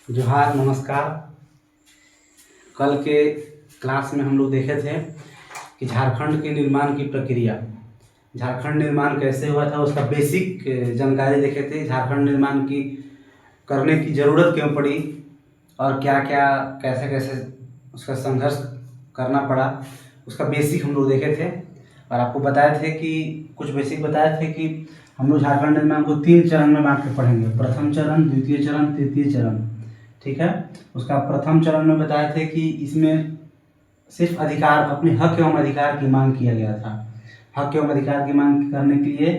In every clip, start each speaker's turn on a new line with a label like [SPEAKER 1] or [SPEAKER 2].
[SPEAKER 1] जोहार, नमस्कार। कल के क्लास में हम लोग देखे थे कि झारखंड के निर्माण की प्रक्रिया, झारखंड निर्माण कैसे हुआ था उसका बेसिक जानकारी देखे थे। झारखंड निर्माण की करने की ज़रूरत क्यों पड़ी और क्या क्या कैसे कैसे उसका संघर्ष करना पड़ा, उसका बेसिक हम लोग देखे थे। और आपको बताए थे कि कुछ बेसिक बताए थे कि हम लोग झारखंड निर्माण को 3 चरण में बांट के पढ़ेंगे। प्रथम चरण, द्वितीय चरण, तृतीय चरण। ठीक है। उसका प्रथम चरण में बताए थे कि इसमें सिर्फ अधिकार, अपने हक एवं अधिकार की मांग किया गया था। हक एवं अधिकार की मांग करने के लिए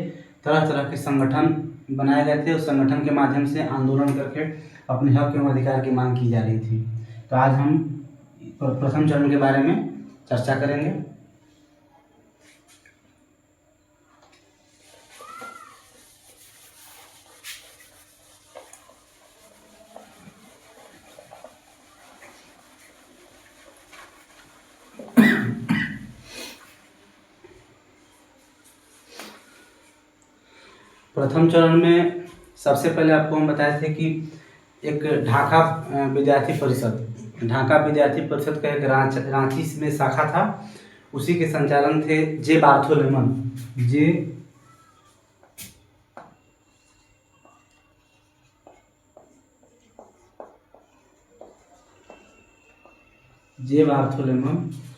[SPEAKER 1] तरह तरह के संगठन बनाए गए थे। उस संगठन के माध्यम से आंदोलन करके अपने हक एवं अधिकार की मांग की जा रही थी। तो आज हम प्रथम चरण के बारे में चर्चा करेंगे। प्रथम चरण में सबसे पहले आपको हम बताए थे कि एक ढाका विद्यार्थी परिषद का एक रांची में शाखा था। उसी के संचालन थे जे बार्थोलोमेन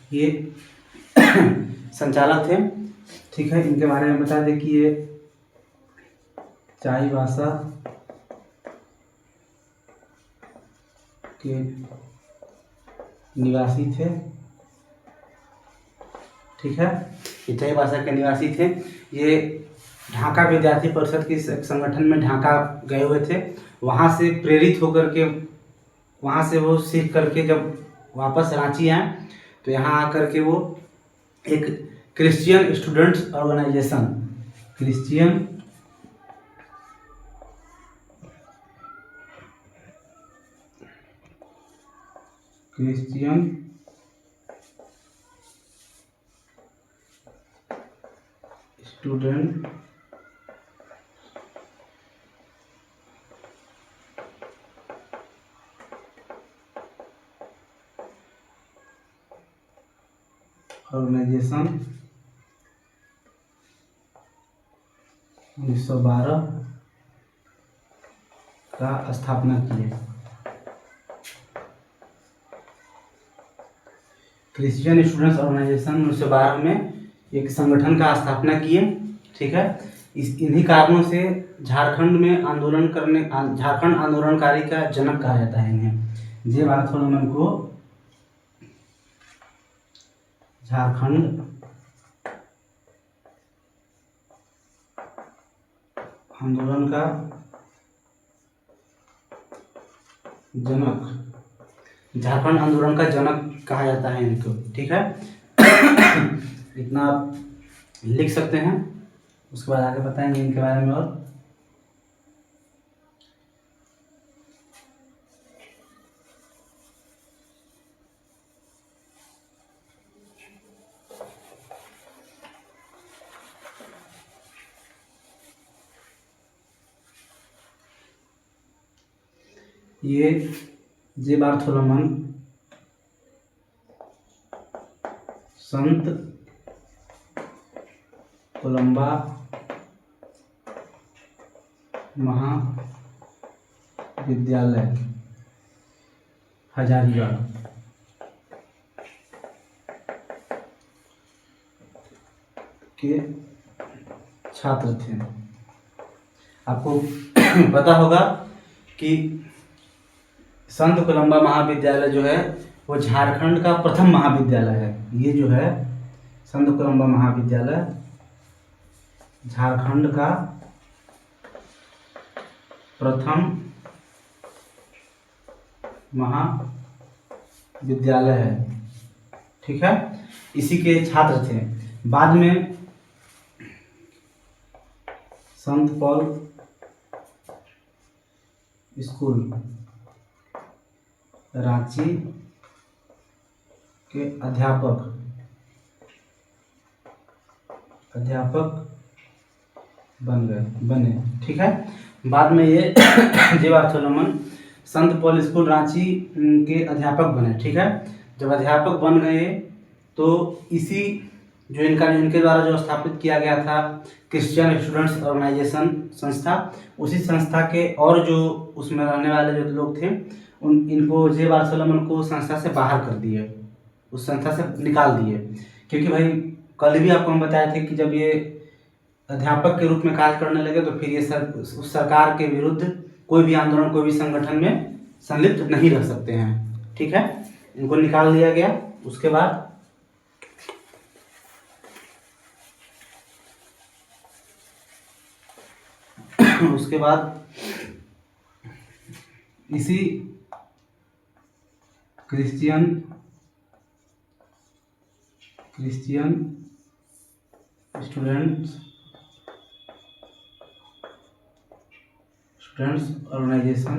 [SPEAKER 1] ये संचालक थे। ठीक है। इनके बारे में बता दें कि ये चाईबासा के निवासी थे। ठीक है। ये चाईबासा के निवासी थे। ये ढाका विद्यार्थी परिषद के संगठन में ढाका गए हुए थे। वहाँ से प्रेरित होकर के, वहाँ से वो सीख करके जब वापस रांची आए तो यहाँ आकर के वो एक Christian students organization, Christian student organization 1912 का स्थापना किए। क्रिश्चियन स्टूडेंट्स ऑर्गेनाइजेशन 1912 में एक संगठन का स्थापना किए। ठीक है। इन्हीं कारणों से झारखंड आंदोलनकारी का जनक कहा जाता है इन्हें। जे बार्थोलोमेन को झारखंड आंदोलन का जनक, झारखंड आंदोलन का जनक कहा जाता है इनको। ठीक है। इतना आप लिख सकते हैं। उसके बाद आगे बताएंगे इनके बारे में। और ये जे बार्थोलोमेन संत कोलंबा महाविद्यालय हजारीबाग के छात्र थे। आपको पता होगा कि संत कोलंबा महाविद्यालय जो है वो झारखंड का प्रथम महाविद्यालय है। ये जो है संत कोलंबा महाविद्यालय झारखंड का प्रथम महाविद्यालय है। ठीक है। इसी के छात्र थे। बाद में संत पॉल स्कूल रांची के अध्यापक बने। ठीक है। बाद में ये जे बार्थोलोमेन संत पॉल स्कूल रांची के अध्यापक बने। ठीक है, जब अध्यापक बन गए तो इसी जो इनके द्वारा जो स्थापित किया गया था क्रिश्चियन स्टूडेंट्स ऑर्गेनाइजेशन संस्था, उसी संस्था के और जो उसमें रहने वाले जो लोग थे इनको जे बारसोलमन को संस्था से बाहर कर दिए, उस संस्था से निकाल दिए। क्योंकि भाई कल भी आपको हम बताए थे कि जब ये अध्यापक के रूप में कार्य करने लगे तो फिर ये उस सरकार के विरुद्ध कोई भी आंदोलन, कोई भी संगठन में संलिप्त नहीं रह सकते हैं। ठीक है, इनको निकाल दिया गया। उसके बाद इसी क्रिश्चियन स्टूडेंट्स ऑर्गेनाइजेशन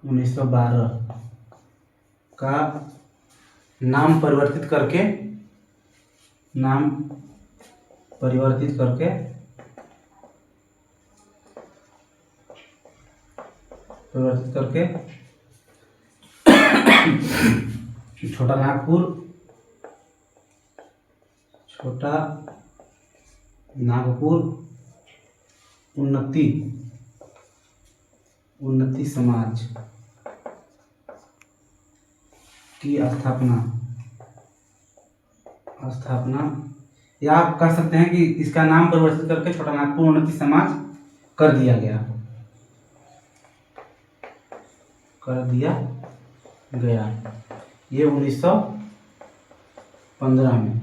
[SPEAKER 1] 1912 का नाम परिवर्तित करके छोटा नागपुर उन्नति समाज की स्थापना, या आप कह सकते हैं कि इसका नाम परिवर्तित करके छोटा नागपुर उन्नति समाज कर दिया गया। ये 1915 में।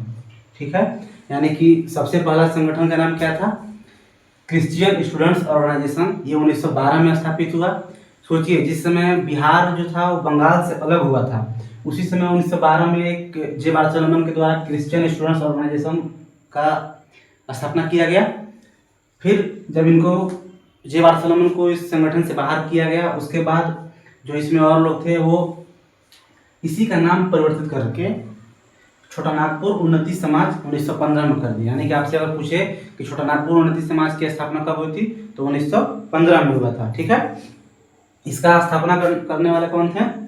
[SPEAKER 1] ठीक है, यानी कि सबसे पहला संगठन का नाम क्या था? Christian students organization. ये 1912 में स्थापित हुआ। सोचिए, जिस समय बिहार जो था वो बंगाल से अलग हुआ था, उसी समय 1912 में एक जे बारसोलमन के द्वारा क्रिश्चियन स्टूडेंट्स ऑर्गेनाइजेशन का स्थापना किया गया। फिर जब इनको जे बारसोलमन को इस संगठन से बाहर किया गया, उसके बाद जो इसमें और लोग थे वो इसी का नाम परिवर्तित करके छोटा नागपुर उन्नति समाज 1915 में कर दिया। यानी कि आपसे अगर पूछे कि छोटा नागपुर उन्नति समाज की स्थापना कब हुई थी, तो 1915 में हुआ था। ठीक है, इसका स्थापना करने वाले कौन थे?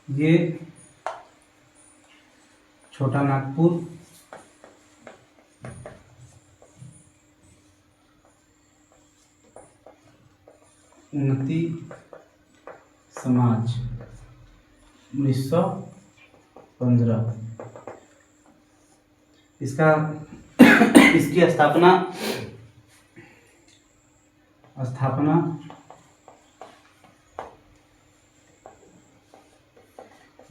[SPEAKER 1] ये छोटा नागपुर उन्नति समाज 1915। इसकी स्थापना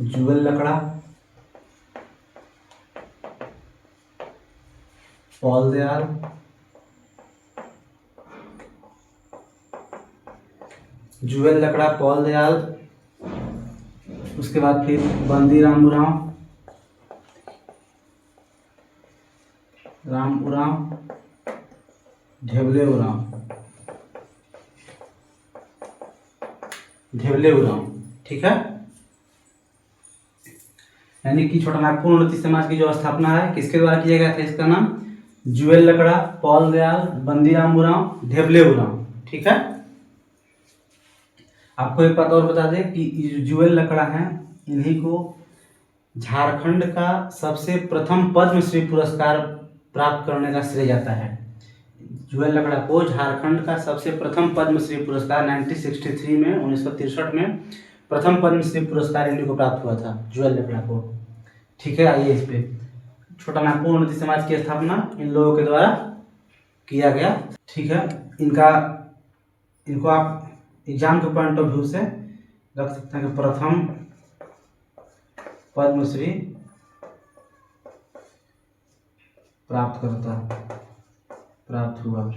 [SPEAKER 1] जुएल लकड़ा, पॉल दयाल, उसके बाद फिर बंदी राम उरांव, ढेवले उरांव। ठीक है, यानी कि छोटा नागपुर उन्नति समाज की जो स्थापना है किसके द्वारा किया गया था? इसका नाम जुएल लकड़ा, पॉल दयाल, बंदी राम उरांव, ढेवले उरांव। ठीक है, आपको एक बात और बता दें कि जुएल लकड़ा हैं, इन्हीं को झारखंड का सबसे प्रथम पद्मश्री पुरस्कार प्राप्त करने का श्रेय जाता है। जुएल लकड़ा को झारखंड का सबसे प्रथम पद्मश्री पुरस्कार 1963 में 1963 में प्रथम पद्मश्री पुरस्कार इन्हीं को प्राप्त हुआ था, जुएल लकड़ा को। ठीक है, आइए इस पे छोटा नागपुर उन्नति समाज की स्थापना इन लोगों के द्वारा किया गया। ठीक है, इनको आप एग्जाम के पॉइंट ऑफ व्यू से रख सकते हैं कि प्रथम पद्मश्री प्राप्त हुआ।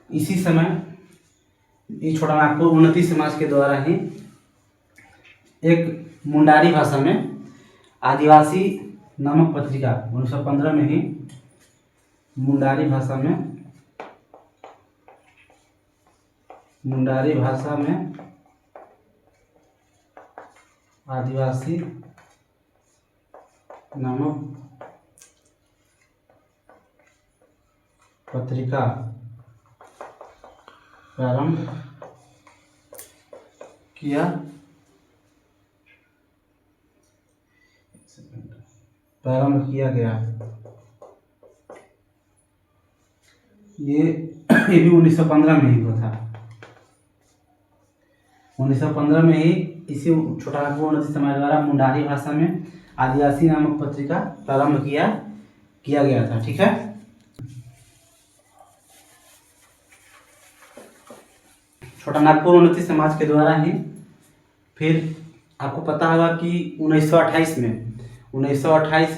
[SPEAKER 1] इसी समय ये छोटा नागपुर उन्नति समाज के द्वारा ही एक मुंडारी भाषा में आदिवासी नामक पत्रिका 1915 में ही मुंडारी भाषा में मुंडारी भाषा में आदिवासी नामक पत्रिका प्रारंभ किया गया। ये भी 1915 में ही हुआ था। 1915 में ही इसी छोटा नागपुर उन्नति समाज द्वारा मुंडारी भाषा में आदिवासी नामक पत्रिका प्रारंभ किया गया था। ठीक है। छोटा नागपुर उन्नति समाज के द्वारा ही फिर आपको पता होगा कि 1928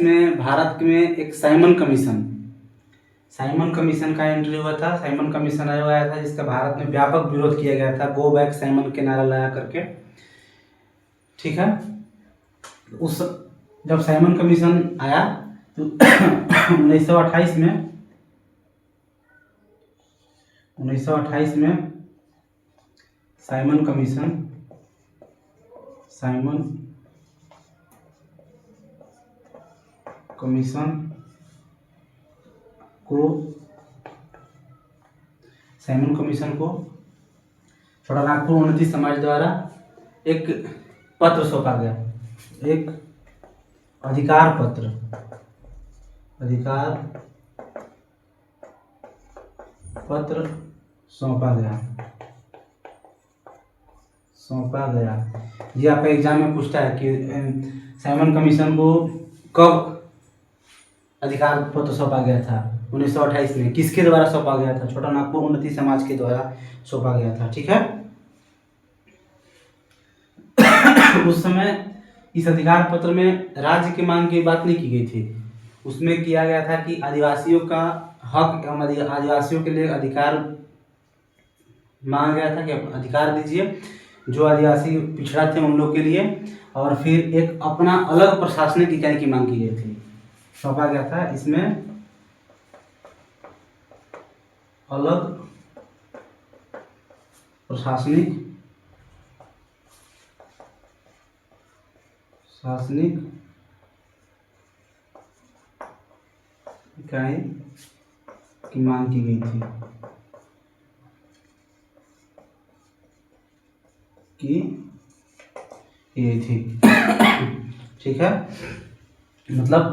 [SPEAKER 1] में भारत में एक साइमन कमीशन का एंट्री हुआ था। साइमन कमीशन आया था जिसका भारत में व्यापक विरोध किया गया था, गो बैक साइमन के नारा लगा करके। ठीक है। जब साइमन कमीशन आया तो 1928 में साइमन कमीशन को छोटा नागपुर उन्नति समाज द्वारा एक पत्र सौंपा गया, एक अधिकार पत्र सौंपा गया। ये आपका एग्जाम में पूछता है कि साइमन कमीशन को कब अधिकार पत्र सौंपा गया था। 1928 में किसके द्वारा सौंपा गया था? छोटा नागपुर उन्नति समाज के द्वारा सौंपा गया था। ठीक है। उस समय इस अधिकार पत्र में राज्य की मांग की बात नहीं की गई थी। उसमें किया गया था कि आदिवासियों का हक एवं आदिवासियों के लिए अधिकार मांगा गया था कि अधिकार दीजिए जो आदिवासी पिछड़ा थे उन लोग के लिए, और फिर एक अपना अलग प्रशासनिक इकाई की मांग की गई थी, सौंपा गया था। इसमें अलग प्रशासनिक इकाई की मांग की गई थी ठीक है। मतलब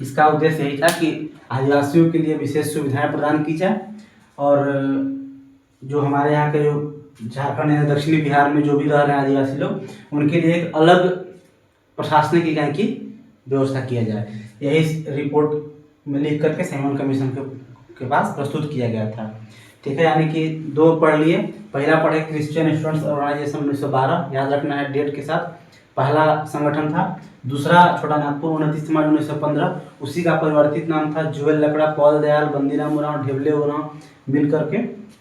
[SPEAKER 1] इसका उद्देश्य यही था कि आदिवासियों के लिए विशेष सुविधाएं प्रदान की जाए, और जो हमारे यहाँ के जो झारखंड या दक्षिणी बिहार में जो भी रह रहे हैं आदिवासी लोग, उनके लिए एक अलग प्रशासनिक इकाई की व्यवस्था किया जाए। यही रिपोर्ट में लिख करके साइमन कमीशन के पास प्रस्तुत किया गया था। ठीक है। यानी कि दो पढ़ लिए। पहला पढ़े क्रिश्चियन स्टूडेंट्स ऑर्गेनाइजेशन 1912, याद रखना है डेट के साथ, पहला संगठन था। दूसरा छोटा नागपुर उन्नति समाज 1915, उसी का परिवर्तित नाम था। जुएल लकड़ा, पॉल दयाल, बंदीराम उरांव, ढेबले उरांव मिल करके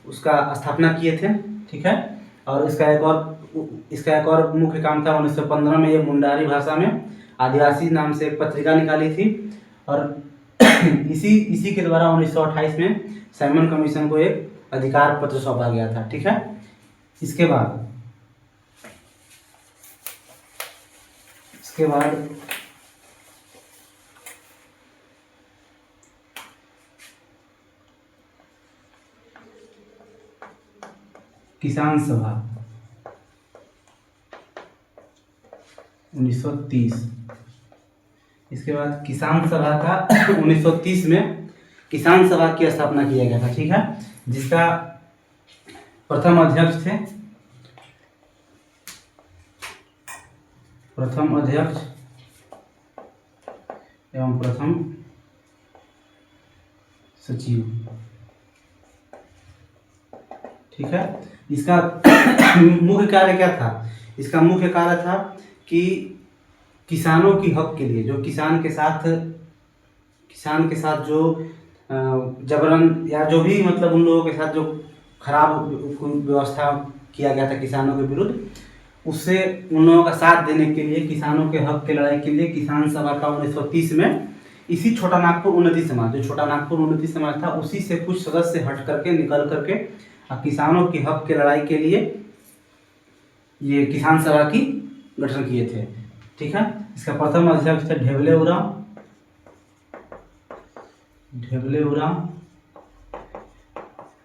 [SPEAKER 1] उसका स्थापना किए थे। ठीक है। और इसका एक और मुख्य काम था। 1915 में ये मुंडारी भाषा में आदिवासी नाम से एक पत्रिका निकाली थी, और इसी के द्वारा 1928 में साइमन कमीशन को एक अधिकार पत्र सौंपा गया था। ठीक है। इसके बाद किसान सभा 1930। इसके बाद किसान सभा का 1930 में किसान सभा की स्थापना किया गया था। ठीक है। जिसका प्रथम अध्यक्ष एवं प्रथम सचिव। ठीक है। इसका मुख्य कार्य क्या था? इसका मुख्य कार्य था कि किसानों की हक के लिए, जो किसान के साथ जो जबरन या जो भी मतलब उन लोगों के साथ जो खराब व्यवस्था किया गया था किसानों के विरुद्ध, उससे उन लोगों का साथ देने के लिए, किसानों के हक के लड़ाई के लिए किसान सभा का 1930 में इसी छोटा नागपुर उन्नति समाज, जो छोटा नागपुर उन्नति समाज था, उसी से कुछ सदस्य हट करके निकल करके और किसानों के हक के लड़ाई के लिए ये किसान सभा की गठन किए थे। ठीक है, इसका प्रथम अध्यक्ष थे ढेबले उरांव।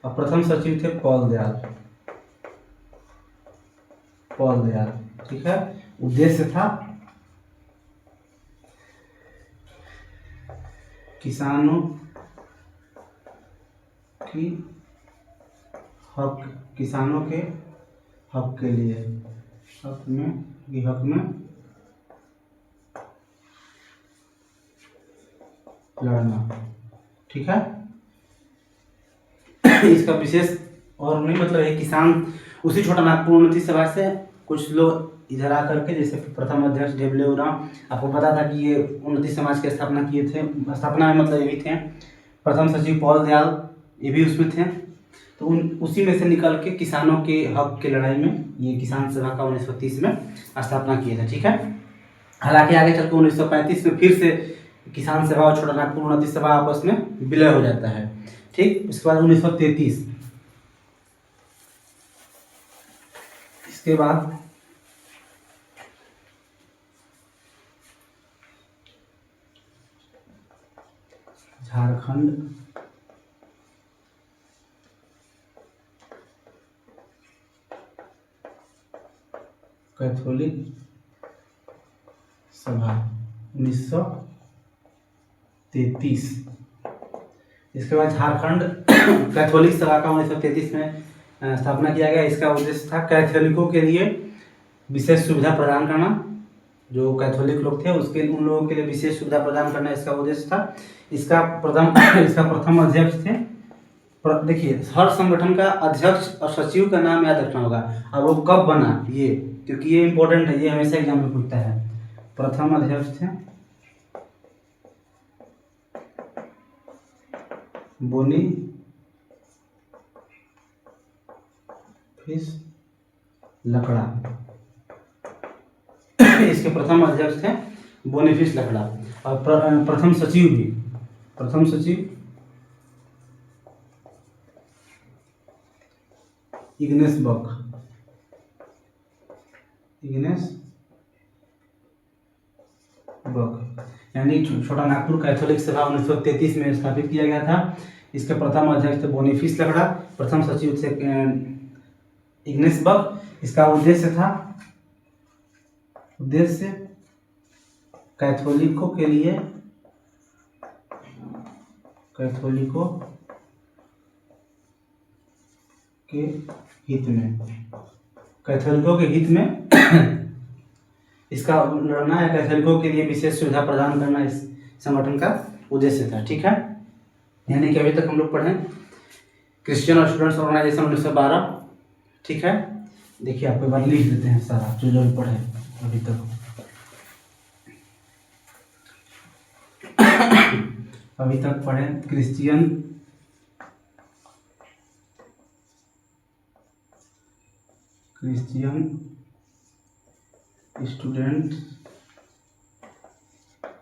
[SPEAKER 1] और प्रथम सचिव थे पॉल दयाल। ठीक है, उद्देश्य था किसानों के हक के लिए हक में लड़ना। ठीक है, इसका विशेष और नहीं मतलब है किसान उसी छोटा नागपुर उन्नति सभा से कुछ लोग इधर आकर के, जैसे प्रथम अध्यक्ष ढेबले उरांव, आपको पता था कि ये उन्नति समाज की स्थापना किए थे। स्थापना में मतलब ये भी थे। प्रथम सचिव पॉल दयाल ये भी उसमें थे। तो उसी में से निकल के किसानों के हक के लड़ाई में ये किसान सभा का 1930 में स्थापना किया था। ठीक है, हालांकि आगे चलकर 1935 में फिर से किसान सभा और छोटा नागपुर उन्नति सभा आपस में विलय हो जाता है। ठीक, उसके बाद 1933 इसके बाद झारखंड कैथोलिक सभा 1933। इसके बाद झारखंड कैथोलिक सभा का 1933 में स्थापना किया गया। इसका उद्देश्य था कैथोलिकों के लिए विशेष सुविधा प्रदान करना। जो कैथोलिक लोग थे उन लोगों के लिए विशेष सुविधा प्रदान करना इसका उद्देश्य था। इसका प्रथम अध्यक्ष थे। देखिए, हर संगठन का अध्यक्ष और सचिव का नाम याद रखना होगा। और वो कब बना, ये क्योंकि ये इंपॉर्टेंट है, ये हमेशा एग्जाम में पूछता है। प्रथम अध्यक्ष थे बोनीफेस लकड़ा। इसके प्रथम अध्यक्ष थे बोनीफेस लकड़ा। और प्रथम सचिव इग्नेस बक। यानी छोटा नागपुर कैथोलिक सभा 1933 में स्थापित किया गया था। इसके प्रथम अध्यक्ष थे बोनीफेस लकड़ा, प्रथम सचिव थे इग्नेस बक। इसका उद्देश्य कैथोलिकों के हित में इसका लड़ना या कैथोलिकों के लिए विशेष सुविधा प्रदान करना इस संगठन का उद्देश्य था। ठीक है, यानी कि अभी तक हम लोग पढ़े क्रिश्चियन और स्टूडेंट्स ऑर्गेनाइजेशन 1912। ठीक है, देखिए आपको एक बार लिख देते हैं सारा जो भी पढ़े अभी तक। पढ़े क्रिश्चियन स्टूडेंट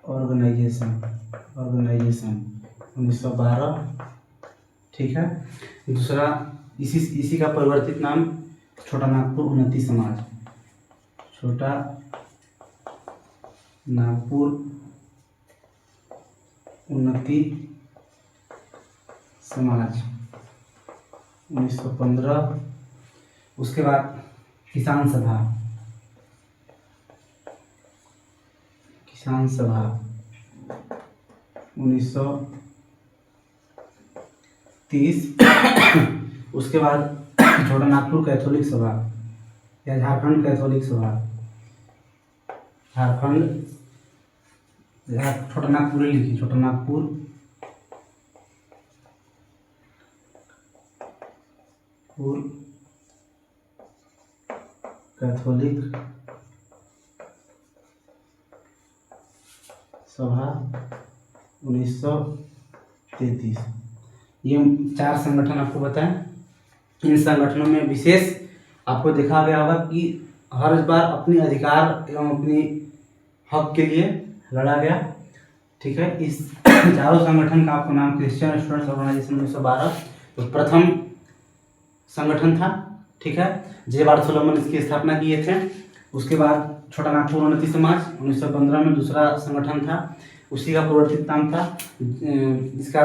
[SPEAKER 1] ऑर्गेनाइजेशन 1912। ठीक है, दूसरा इसी का परिवर्तित नाम छोटा नागपुर उन्नति समाज। छोटा नागपुर उन्नति समाज 1915। उसके बाद किसान सभा 1930। उसके बाद छोटा नागपुर कैथोलिक सभा या झारखंड कैथोलिक सभा। छोटा नागपुर लिखिए, छोटा नागपुर कैथोलिक सभा 1933। ये 4 संगठन आपको बताएं। इन संगठनों में विशेष आपको देखा गया होगा कि हर बार अपने अधिकार एवं अपनी हक के लिए लड़ा गया। ठीक है, इस चारों संगठन का आपको नाम क्रिश्चियन स्टूडेंट्स ऑर्गेनाइजेशन 1912। तो प्रथम संगठन था, ठीक है। जे बारसोलोमन इसकी स्थापना किए थे। उसके बाद छोटा नागपुर उन्नति समाज 1915 में दूसरा संगठन था, उसी का प्रवर्तित नाम था। इसका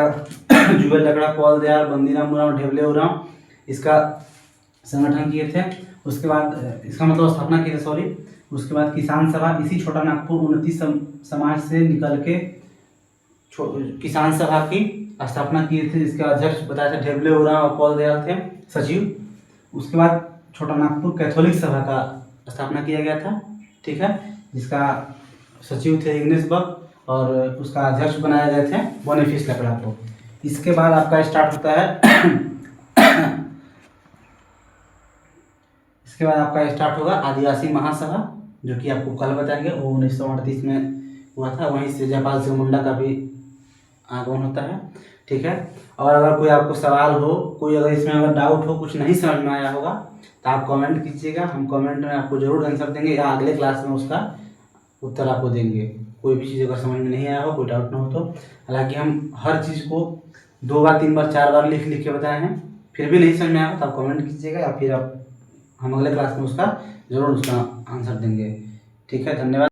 [SPEAKER 1] जुगल लकड़ा, पॉल दयाल, बंदीराम उरांव, ढेबले उरांव इसका संगठन किए थे। उसके बाद इसका मतलब स्थापना की थी, सॉरी। उसके बाद किसान सभा, इसी छोटा नागपुर उन्नति समाज से निकल के किसान सभा की स्थापना किए थे। इसके अध्यक्ष बताया था ढेबले उरांव और पॉल दयाल थे सचिव। उसके बाद छोटा नागपुर कैथोलिक सभा का स्थापना किया गया था, ठीक है, जिसका सचिव थे इग्नेस बक और उसका अध्यक्ष बनाए गए थे बोनीफेस लकड़ा को। इसके बाद आपका स्टार्ट होता है इसके बाद आपका स्टार्ट होगा आदिवासी महासभा, जो कि आपको कल बताएंगे। वो 1938 में हुआ था। वहीं से जयपाल सिंह मुंडा का भी आगमन होता है, ठीक है। और अगर कोई आपको सवाल हो, कोई अगर इसमें अगर डाउट हो, कुछ नहीं समझ में आया होगा, तो आप कमेंट कीजिएगा। हम कमेंट में आपको जरूर आंसर देंगे या अगले क्लास में उसका उत्तर आपको देंगे। कोई भी चीज़ अगर समझ में नहीं आया हो, कोई डाउट ना हो तो। हालांकि हम हर चीज़ को 2 बार 3 बार 4 बार लिख के बताए हैं, फिर भी नहीं समझ में आया तो आप कमेंट कीजिएगा या फिर हम अगले क्लास में उसका जरूर उसका आंसर देंगे, ठीक है। धन्यवाद।